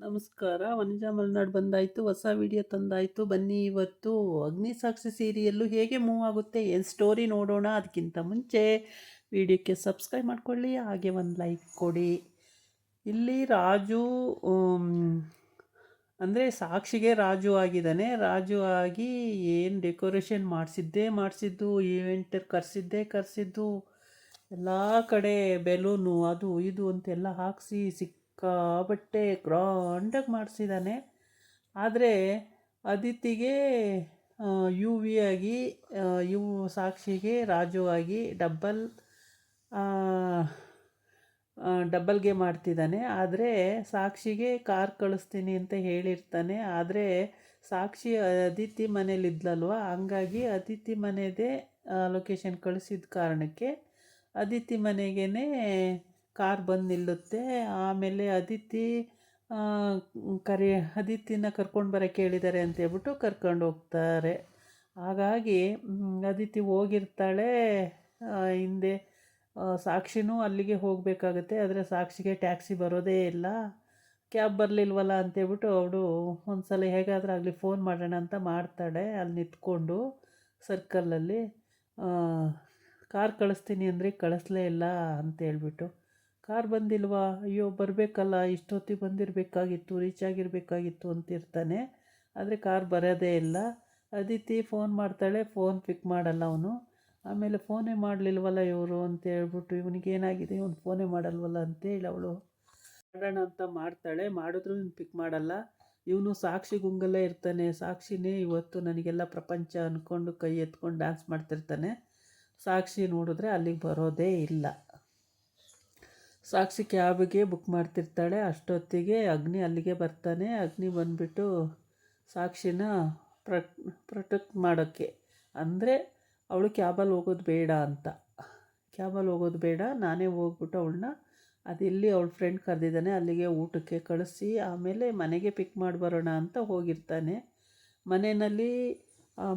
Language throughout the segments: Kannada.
ನಮಸ್ಕಾರ. ವನಜಾ ಮಲ್ನಾಡ್ ಬಂದಾಯಿತು. ಹೊಸ ವಿಡಿಯೋ ತಂದಾಯಿತು. ಬನ್ನಿ ಇವತ್ತು ಅಗ್ನಿಸಾಕ್ಷಿ ಸೀರಿಯಲ್ಲು ಹೇಗೆ ಮೂವ್ ಆಗುತ್ತೆ, ಏನು ಸ್ಟೋರಿ ನೋಡೋಣ. ಅದಕ್ಕಿಂತ ಮುಂಚೆ ವಿಡಿಯೋಕ್ಕೆ ಸಬ್ಸ್ಕ್ರೈಬ್ ಮಾಡ್ಕೊಳ್ಳಿ, ಹಾಗೆ ಒಂದು ಲೈಕ್ ಕೊಡಿ. ಇಲ್ಲಿ ರಾಜು ಅಂದರೆ ಸಾಕ್ಷಿಗೆ ರಾಜು ಆಗಿದ್ದಾನೆ. ರಾಜು ಆಗಿ ಏನು ಡೆಕೋರೇಷನ್ ಮಾಡಿಸಿದ್ದು, ಈವೆಂಟ್ ಕರೆಸಿದ್ದು, ಎಲ್ಲ ಕಡೆ ಬೆಲೂನು ಅದು ಇದು ಅಂತೆಲ್ಲ ಹಾಕಿಸಿ ಸಿಕ್ಕಾಬಟ್ಟೆ ಗ್ರ್ಯಾಂಡಾಗಿ ಮಾಡಿಸಿದ್ದಾನೆ. ಆದರೆ ಅದಿತಿಗೆ ಯು ವಿ ಆಗಿ, ಸಾಕ್ಷಿಗೆ ರಾಜು ಆಗಿ ಡಬ್ಬಲ್ಗೆ ಮಾಡ್ತಿದ್ದಾನೆ. ಆದರೆ ಸಾಕ್ಷಿಗೆ ಕಾರ್ ಕಳಿಸ್ತೀನಿ ಅಂತ ಹೇಳಿರ್ತಾನೆ. ಆದರೆ ಸಾಕ್ಷಿ ಅದಿತಿ ಮನೇಲಿದ್ಲಲ್ವ, ಹಂಗಾಗಿ ಅದಿತಿ ಮನೆಯದೇ ಲೊಕೇಶನ್ ಕಳಿಸಿದ ಕಾರಣಕ್ಕೆ ಅದಿತಿ ಮನೆಗೇ ಕಾರ್ ಬಂದು ನಿಲ್ಲುತ್ತೆ. ಆಮೇಲೆ ಅದಿತಿನ ಕರ್ಕೊಂಡು ಬರೋಕ್ಕೆ ಹೇಳಿದ್ದಾರೆ ಅಂತೇಳ್ಬಿಟ್ಟು ಕರ್ಕೊಂಡು ಹೋಗ್ತಾರೆ. ಹಾಗಾಗಿ ಅದಿತಿ ಹೋಗಿರ್ತಾಳೆ ಹಿಂದೆ. ಸಾಕ್ಷಿನೂ ಅಲ್ಲಿಗೆ ಹೋಗಬೇಕಾಗತ್ತೆ. ಆದರೆ ಸಾಕ್ಷಿಗೆ ಟ್ಯಾಕ್ಸಿ ಬರೋದೇ ಇಲ್ಲ. ಕ್ಯಾಬ್ ಬರಲಿಲ್ವಲ್ಲ ಅಂತೇಳ್ಬಿಟ್ಟು ಅವಳು ಒಂದು ಸಲ ಹೇಗಾದರೂ ಆಗಲಿ ಫೋನ್ ಮಾಡೋಣ ಅಂತ ಮಾಡ್ತಾಳೆ. ಅಲ್ಲಿ ನಿಂತ್ಕೊಂಡು ಸರ್ಕಲಲ್ಲಿ ಕಾರ್ ಕಳಿಸ್ತೀನಿ ಅಂದರೆ ಕಳಿಸ್ಲೇ ಇಲ್ಲ ಅಂತೇಳ್ಬಿಟ್ಟು. ಕಾರ್ ಬಂದಿಲ್ವಾ, ಅಯ್ಯೋ ಬರಬೇಕಲ್ಲ, ಇಷ್ಟೊತ್ತಿಗೆ ಬಂದಿರಬೇಕಾಗಿತ್ತು, ರೀಚ್ ಆಗಿರಬೇಕಾಗಿತ್ತು ಅಂತಿರ್ತಾನೆ. ಆದರೆ ಕಾರ್ ಬರೋದೇ ಇಲ್ಲ. ಅದಿತಿ ಫೋನ್ ಮಾಡ್ತಾಳೆ, ಫೋನ್ ಪಿಕ್ ಮಾಡಲ್ಲ ಅವನು. ಆಮೇಲೆ ಫೋನೇ ಮಾಡಲಿಲ್ವಲ್ಲ ಇವರು ಅಂತೇಳ್ಬಿಟ್ಟು, ಇವನಿಗೇನಾಗಿದೆ, ಇವನು ಫೋನೇ ಮಾಡಲ್ವಲ್ಲ ಅಂತೇಳಿ ಅವಳು ಮಾಡೋಣ ಅಂತ ಮಾಡ್ತಾಳೆ. ಮಾಡಿದ್ರೂ ಪಿಕ್ ಮಾಡಲ್ಲ. ಇವನು ಸಾಕ್ಷಿ ಗುಂಗಲ್ಲೇ ಇರ್ತಾನೆ. ಸಾಕ್ಷಿನೇ ಇವತ್ತು ನನಗೆಲ್ಲ ಪ್ರಪಂಚ ಅಂದ್ಕೊಂಡು ಕೈ ಎತ್ಕೊಂಡು ಡ್ಯಾನ್ಸ್ ಮಾಡ್ತಿರ್ತಾನೆ. ಸಾಕ್ಷಿ ನೋಡಿದ್ರೆ ಅಲ್ಲಿಗೆ ಬರೋದೇ ಇಲ್ಲ. ಸಾಕ್ಷಿ ಕ್ಯಾಬ್ಗೆ ಬುಕ್ ಮಾಡ್ತಿರ್ತಾಳೆ. ಅಷ್ಟೊತ್ತಿಗೆ ಅಗ್ನಿ ಅಲ್ಲಿಗೆ ಬರ್ತಾನೆ. ಅಗ್ನಿ ಬಂದುಬಿಟ್ಟು ಸಾಕ್ಷಿನ ಪ್ರೊಟೆಕ್ಟ್ ಮಾಡೋಕ್ಕೆ, ಅಂದರೆ ಅವಳು ಕ್ಯಾಬಲ್ಲಿ ಹೋಗೋದು ಬೇಡ, ನಾನೇ ಹೋಗ್ಬಿಟ್ಟು ಅವಳನ್ನ ಅದೆಲ್ಲಿ ಅವಳ ಫ್ರೆಂಡ್ ಕರೆದಿದ್ದಾನೆ ಅಲ್ಲಿಗೆ ಊಟಕ್ಕೆ ಕಳಿಸಿ ಆಮೇಲೆ ಮನೆಗೆ ಪಿಕ್ ಮಾಡಿ ಬರೋಣ ಅಂತ ಹೋಗಿರ್ತಾನೆ. ಮನೆಯಲ್ಲಿ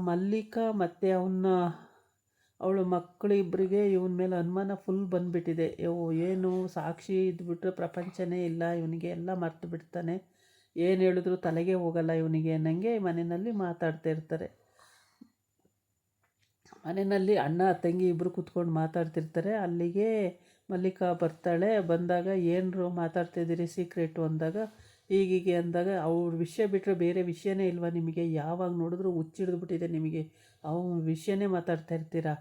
ಮಲ್ಲಿಕಾ ಮತ್ತು ಅವಳ ಮಕ್ಕಳಿಬ್ಬರಿಗೆ ಇವನ ಮೇಲೆ ಅನುಮಾನ ಫುಲ್ ಬಂದುಬಿಟ್ಟಿದೆ. ಏನು ಸಾಕ್ಷಿ ಇದ್ಬಿಟ್ರೆ ಪ್ರಪಂಚನೇ ಇಲ್ಲ ಇವನಿಗೆ, ಎಲ್ಲ ಮರ್ತು ಬಿಡ್ತಾನೆ, ಏನು ಹೇಳಿದ್ರು ತಲೆಗೆ ಹೋಗಲ್ಲ ಇವನಿಗೆ ಅನ್ನಂಗೆ ಮನೆಯಲ್ಲಿ ಮಾತಾಡ್ತಾ ಇರ್ತಾರೆ. ಮನೆಯಲ್ಲಿ ಅಣ್ಣ ತಂಗಿ ಇಬ್ಬರು ಕೂತ್ಕೊಂಡು ಮಾತಾಡ್ತಿರ್ತಾರೆ. ಅಲ್ಲಿಗೆ ಮಲ್ಲಿಕಾ ಬರ್ತಾಳೆ. ಬಂದಾಗ ಏನರು ಮಾತಾಡ್ತಿದ್ದೀರಿ ಸೀಕ್ರೆಟು ಅಂದಾಗ, ಹೀಗೀಗೆ ಅಂದಾಗ, ಅವ್ರ ವಿಷಯ ಬಿಟ್ಟರೆ ಬೇರೆ ವಿಷಯನೇ ಇಲ್ವಾ ನಿಮಗೆ, ಯಾವಾಗ ನೋಡಿದ್ರು ಹುಚ್ಚಿಡಿದ್ಬಿಟ್ಟಿದೆ ನಿಮಗೆ, ಅವನ ವಿಷಯನೇ ಮಾತಾಡ್ತಾ ಇರ್ತೀರಾ,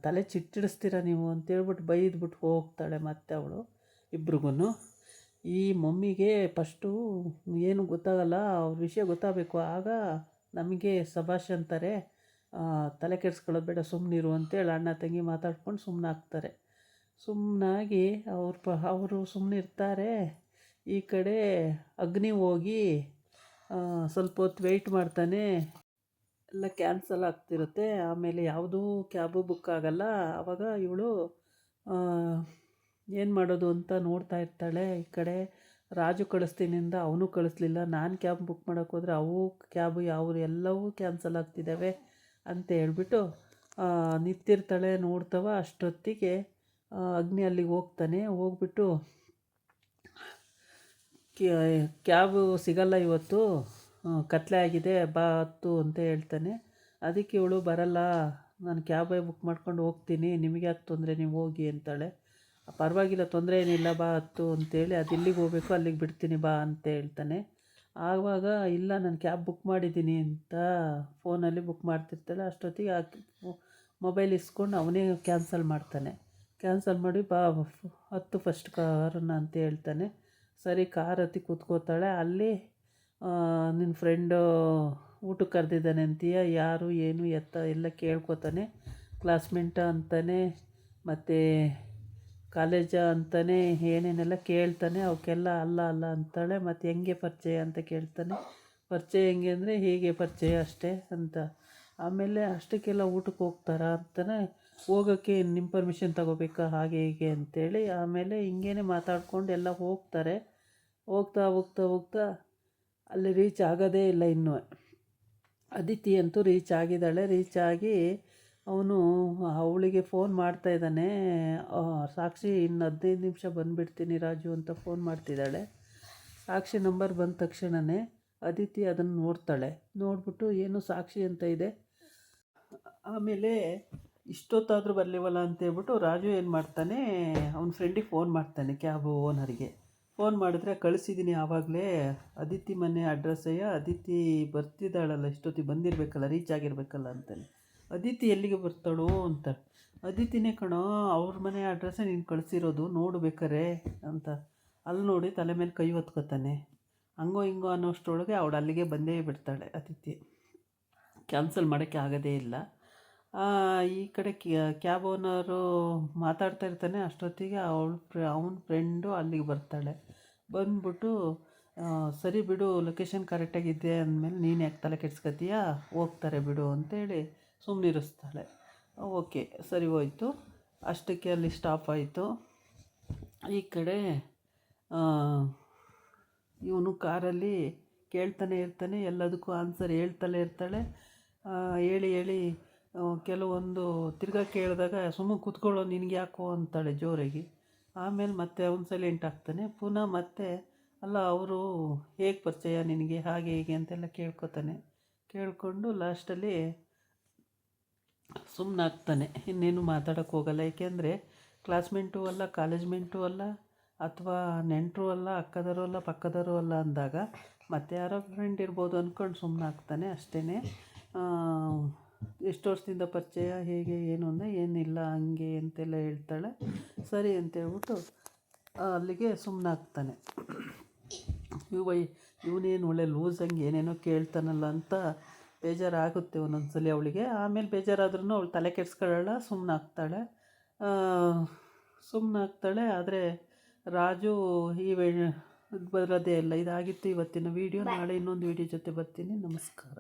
ತಲೆ ಚಿಟ್ಟಿಡಿಸ್ತೀರಾ ನೀವು ಅಂತೇಳ್ಬಿಟ್ಟು ಬೈದ್ಬಿಟ್ಟು ಹೋಗ್ತಾಳೆ. ಮತ್ತೆ ಅವಳು ಇಬ್ರಿಗೂ. ಈ ಮಮ್ಮಿಗೆ ಫಸ್ಟು ಏನು ಗೊತ್ತಾಗಲ್ಲ, ಅವ್ರ ವಿಷಯ ಗೊತ್ತಾಗಬೇಕು, ಆಗ ನಮಗೆ ಸಭಾಷ್ ಅಂತಾರೆ. ತಲೆ ಕೆಡಿಸ್ಕೊಳ್ಳೋದು ಬೇಡ, ಸುಮ್ಮನಿರು ಅಂತೇಳಿ ಅಣ್ಣ ತಂಗಿ ಮಾತಾಡ್ಕೊಂಡು ಸುಮ್ಮನಾಗ್ತಾರೆ. ಸುಮ್ಮನಾಗಿ ಅವರು ಸುಮ್ಮನಿರ್ತಾರೆ. ಈ ಕಡೆ ಅಗ್ನಿ ಹೋಗಿ ಸ್ವಲ್ಪ ಹೊತ್ತು ವೆಯ್ಟ್ ಮಾಡ್ತಾನೆ. ಎಲ್ಲ ಕ್ಯಾನ್ಸಲ್ ಆಗ್ತಿರುತ್ತೆ. ಆಮೇಲೆ ಯಾವುದೂ ಕ್ಯಾಬು ಬುಕ್ ಆಗಲ್ಲ. ಆವಾಗ ಇವಳು ಏನು ಮಾಡೋದು ಅಂತ ನೋಡ್ತಾ ಇರ್ತಾಳೆ. ಈ ಕಡೆ ರಾಜು ಕಳಿಸ್ತೀನಿಂದ ಅವನು ಕಳಿಸ್ಲಿಲ್ಲ. ನಾನು ಕ್ಯಾಬ್ ಬುಕ್ ಮಾಡೋಕ್ಕೆ ಹೋದರೆ ಅವು ಕ್ಯಾಬು ಎಲ್ಲವೂ ಕ್ಯಾನ್ಸಲ್ ಆಗ್ತಿದ್ದಾವೆ ಅಂತ ಹೇಳ್ಬಿಟ್ಟು ನಿಂತಿರ್ತಾಳೆ. ಅಷ್ಟೊತ್ತಿಗೆ ಅಗ್ನಿ ಅಲ್ಲಿಗೆ ಹೋಗ್ತಾನೆ. ಹೋಗ್ಬಿಟ್ಟು ಕ್ಯಾಬು ಸಿಗಲ್ಲ ಇವತ್ತು, ಕತ್ಲೆ ಆಗಿದೆ, ಬಾ ಹತ್ತು ಅಂತ ಹೇಳ್ತಾನೆ. ಅದಕ್ಕೆ ಇವಳು ಬರಲ್ಲ, ನಾನು ಕ್ಯಾಬೇ ಬುಕ್ ಮಾಡ್ಕೊಂಡು ಹೋಗ್ತೀನಿ, ನಿಮಗೆ ಯಾಕೆ ತೊಂದರೆ, ನೀವು ಹೋಗಿ ಅಂತಾಳೆ. ಪರವಾಗಿಲ್ಲ, ತೊಂದರೆ ಏನಿಲ್ಲ, ಬಾ ಹತ್ತು ಅಂತೇಳಿ, ಅದು ಇಲ್ಲಿಗೆ ಹೋಗಬೇಕು ಅಲ್ಲಿಗೆ ಬಿಡ್ತೀನಿ ಬಾ ಅಂತ ಹೇಳ್ತಾನೆ. ಆವಾಗ ಇಲ್ಲ ನಾನು ಕ್ಯಾಬ್ ಬುಕ್ ಮಾಡಿದ್ದೀನಿ ಅಂತ ಫೋನಲ್ಲಿ ಬುಕ್ ಮಾಡ್ತಿರ್ತಾಳೆ. ಅಷ್ಟೊತ್ತಿಗೆ ಮೊಬೈಲ್ ಇಸ್ಕೊಂಡು ಅವನೇ ಕ್ಯಾನ್ಸಲ್ ಮಾಡ್ತಾನೆ. ಕ್ಯಾನ್ಸಲ್ ಮಾಡಿ ಬಾ ಹತ್ತು ಫಸ್ಟ್ ಕಾರನ್ನು ಅಂತ ಹೇಳ್ತಾನೆ. ಸರಿ ಕಾರ್ ಹತ್ತಿ ಕೂತ್ಕೋತಾಳೆ. ಅಲ್ಲಿ ನಿನ್ನ ಫ್ರೆಂಡು ಊಟಕ್ಕೆ ಕರೆದಿದ್ದಾನೆ ಅಂತೀಯ, ಯಾರು ಏನು ಎತ್ತ ಎಲ್ಲ ಕೇಳ್ಕೊತಾನೆ. ಕ್ಲಾಸ್ಮೇಟ ಅಂತಾನೆ, ಮತ್ತು ಕಾಲೇಜ ಅಂತಾನೆ, ಏನೇನೆಲ್ಲ ಕೇಳ್ತಾನೆ. ಅವಕ್ಕೆಲ್ಲ ಅಲ್ಲ ಅಂತಾಳೆ. ಮತ್ತು ಹೆಂಗೆ ಪರಿಚಯ ಅಂತ ಕೇಳ್ತಾನೆ. ಪರಿಚಯ ಹೆಂಗೆ ಅಂದರೆ ಹೀಗೆ ಪರಿಚಯ ಅಷ್ಟೇ ಅಂತ. ಆಮೇಲೆ ಅಷ್ಟಕ್ಕೆಲ್ಲ ಊಟಕ್ಕೆ ಹೋಗ್ತಾರಾ ಅಂತಾನೆ, ಹೋಗೋಕ್ಕೆ ನಿಮ್ಮ ಪರ್ಮಿಷನ್ ತಗೋಬೇಕಾ ಹಾಗೆ ಹೀಗೆ ಅಂತೇಳಿ. ಆಮೇಲೆ ಹಿಂಗೇನೆ ಮಾತಾಡ್ಕೊಂಡು ಎಲ್ಲ ಹೋಗ್ತಾರೆ. ಹೋಗ್ತಾ ಅಲ್ಲಿ ರೀಚ್ ಆಗೋದೇ ಇಲ್ಲ ಇನ್ನೂ. ಅದಿತಿ ಅಂತೂ ರೀಚ್ ಆಗಿದ್ದಾಳೆ. ರೀಚ್ ಆಗಿ ಅವನು ಅವಳಿಗೆ ಫೋನ್ ಮಾಡ್ತಾಯಿದ್ದಾನೆ. ಸಾಕ್ಷಿ ಇನ್ನು 15 ನಿಮಿಷ ಬಂದುಬಿಡ್ತೀನಿ ರಾಜು ಅಂತ ಫೋನ್ ಮಾಡ್ತಿದ್ದಾಳೆ. ಸಾಕ್ಷಿ ನಂಬರ್ ಬಂದ ತಕ್ಷಣವೇ ಅದಿತಿ ಅದನ್ನು ನೋಡ್ತಾಳೆ. ನೋಡ್ಬಿಟ್ಟು ಏನು ಸಾಕ್ಷಿ ಅಂತ ಇದೆ. ಆಮೇಲೆ ಇಷ್ಟೊತ್ತಾದರೂ ಬರಲಿವಲ್ಲ ಅಂತೇಳ್ಬಿಟ್ಟು ರಾಜು ಏನು ಮಾಡ್ತಾನೆ, ಅವ್ನ ಫ್ರೆಂಡಿಗೆ ಫೋನ್ ಮಾಡ್ತಾನೆ, ಕ್ಯಾಬ್ ಓನರ್ಗೆ. ಫೋನ್ ಮಾಡಿದ್ರೆ ಕಳಿಸಿದ್ದೀನಿ ಆವಾಗಲೇ ಅದಿತಿ ಮನೆ ಅಡ್ರೆಸ್ಸಯ್ಯ, ಅದಿತಿ ಬರ್ತಿದ್ದಾಳಲ್ಲ, ಇಷ್ಟೊತ್ತಿಗೆ ಬಂದಿರಬೇಕಲ್ಲ, ರೀಚ್ ಆಗಿರಬೇಕಲ್ಲ ಅಂತಾನೆ. ಅದಿತಿ ಎಲ್ಲಿಗೆ ಬರ್ತಾಳೋ ಅಂತ. ಅದಿತಿನೇ ಕಣೋ, ಅವ್ರ ಮನೆ ಅಡ್ರೆಸ್ಸೇ ನೀನು ಕಳಿಸಿರೋದು, ನೋಡ್ಬೇಕಾರೆ ಅಂತ. ಅಲ್ಲಿ ನೋಡಿ ತಲೆ ಮೇಲೆ ಕೈ ಹೊತ್ಕೊತಾನೆ. ಹಂಗೋ ಹಿಂಗೋ ಅನ್ನೋಷ್ಟರೊಳಗೆ ಅವಳು ಅಲ್ಲಿಗೆ ಬಂದೇ ಬಿಡ್ತಾಳೆ ಅದಿತಿ. ಕ್ಯಾನ್ಸಲ್ ಮಾಡೋಕ್ಕೆ ಆಗೋದೇ ಇಲ್ಲ. ಈ ಕಡೆ ಕ್ಯಾಬ್ ಓನರು ಮಾತಾಡ್ತಾ ಇರ್ತಾನೆ. ಅಷ್ಟೊತ್ತಿಗೆ ಅವನ ಫ್ರೆಂಡು ಅಲ್ಲಿಗೆ ಬರ್ತಾಳೆ. ಬಂದ್ಬಿಟ್ಟು ಸರಿ ಬಿಡು, ಲೊಕೇಶನ್ ಕರೆಕ್ಟಾಗಿದೆ ಅಂದಮೇಲೆ ನೀನು ಯಾಕೆ ತಲೆ ಕೆಡ್ಸ್ಕೊತೀಯಾ, ಹೋಗ್ತಾರೆ ಬಿಡು ಅಂತೇಳಿ ಸುಮ್ಮನಿರಿಸ್ತಾಳೆ. ಓಕೆ ಸರಿ ಹೋಯ್ತು. ಅಷ್ಟಕ್ಕೆ ಅಲ್ಲಿ ಸ್ಟಾಪ್ ಆಯಿತು. ಈ ಕಡೆ ಇವನು ಕಾರಲ್ಲಿ ಕೇಳ್ತಾನೆ ಇರ್ತಾನೆ, ಎಲ್ಲದಕ್ಕೂ ಆನ್ಸರ್ ಹೇಳ್ತಲೇ ಇರ್ತಾಳೆ. ಹೇಳಿ ಹೇಳಿ ಕೆಲವೊಂದು ತಿರ್ಗಾ ಕೇಳಿದಾಗ ಸುಮ್ಮನೆ ಕೂತ್ಕೊಳ್ಳೋ ನಿನಗೆ ಯಾಕೋ ಅಂತಾಳೆ ಜೋರಾಗಿ. ಆಮೇಲೆ ಮತ್ತೆ ಅವನು ಸೈಲೆಂಟ್ ಆಗ್ತಾನೆ. ಪುನಃ ಮತ್ತೆ ಅಲ್ಲ ಅವರು ಹೇಗೆ ಪರಿಚಯ ನಿನಗೆ, ಹಾಗೆ ಹೀಗೆ ಅಂತೆಲ್ಲ ಕೇಳ್ಕೊತಾನೆ. ಕೇಳಿಕೊಂಡು ಲಾಸ್ಟಲ್ಲಿ ಸುಮ್ಮನಾಗ್ತಾನೆ. ಇನ್ನೇನು ಮಾತಾಡೋಕ್ಕೆ ಹೋಗಲ್ಲ. ಏಕೆಂದರೆ ಕ್ಲಾಸ್ಮೇಟು ಅಲ್ಲ, ಕಾಲೇಜ್ ಮೇಟು ಅಲ್ಲ, ಅಥವಾ ನೆಂಟರು ಅಲ್ಲ, ಅಕ್ಕದವರು ಅಲ್ಲ, ಪಕ್ಕದವರು ಅಲ್ಲ ಅಂದಾಗ ಮತ್ತೆ ಯಾರೋ ಫ್ರೆಂಡ್ ಇರ್ಬೋದು ಅಂದ್ಕೊಂಡು ಸುಮ್ಮನಾಗ್ತಾನೆ ಅಷ್ಟೇ. ಎಷ್ಟು ವರ್ಷದಿಂದ ಪರಿಚಯ, ಹೇಗೆ ಏನು ಅಂದರೆ ಏನಿಲ್ಲ ಹಂಗೆ ಅಂತೆಲ್ಲ ಹೇಳ್ತಾಳೆ. ಸರಿ ಅಂತೇಳ್ಬಿಟ್ಟು ಅಲ್ಲಿಗೆ ಸುಮ್ಮನಾಗ್ತಾನೆ. ಇವನೇನು ಒಳ್ಳೆ ಲೂಸ್ ಹಂಗೆ ಏನೇನೋ ಕೇಳ್ತಾನಲ್ಲ ಅಂತ ಬೇಜಾರಾಗುತ್ತೆ ಒಂದೊಂದ್ಸಲಿ ಅವಳಿಗೆ. ಆಮೇಲೆ ಬೇಜಾರಾದ್ರೂ ಅವಳು ತಲೆ ಕೆಡ್ಸ್ಕೊಳ್ಳಲ್ಲ, ಸುಮ್ಮನಾಗ್ತಾಳೆ. ಆದರೆ ರಾಜು ಬರೋದೇ ಇಲ್ಲ. ಇದಾಗಿತ್ತು ಇವತ್ತಿನ ವೀಡಿಯೋ. ನಾಳೆ ಇನ್ನೊಂದು ವೀಡಿಯೋ ಜೊತೆ ಬರ್ತೀನಿ. ನಮಸ್ಕಾರ.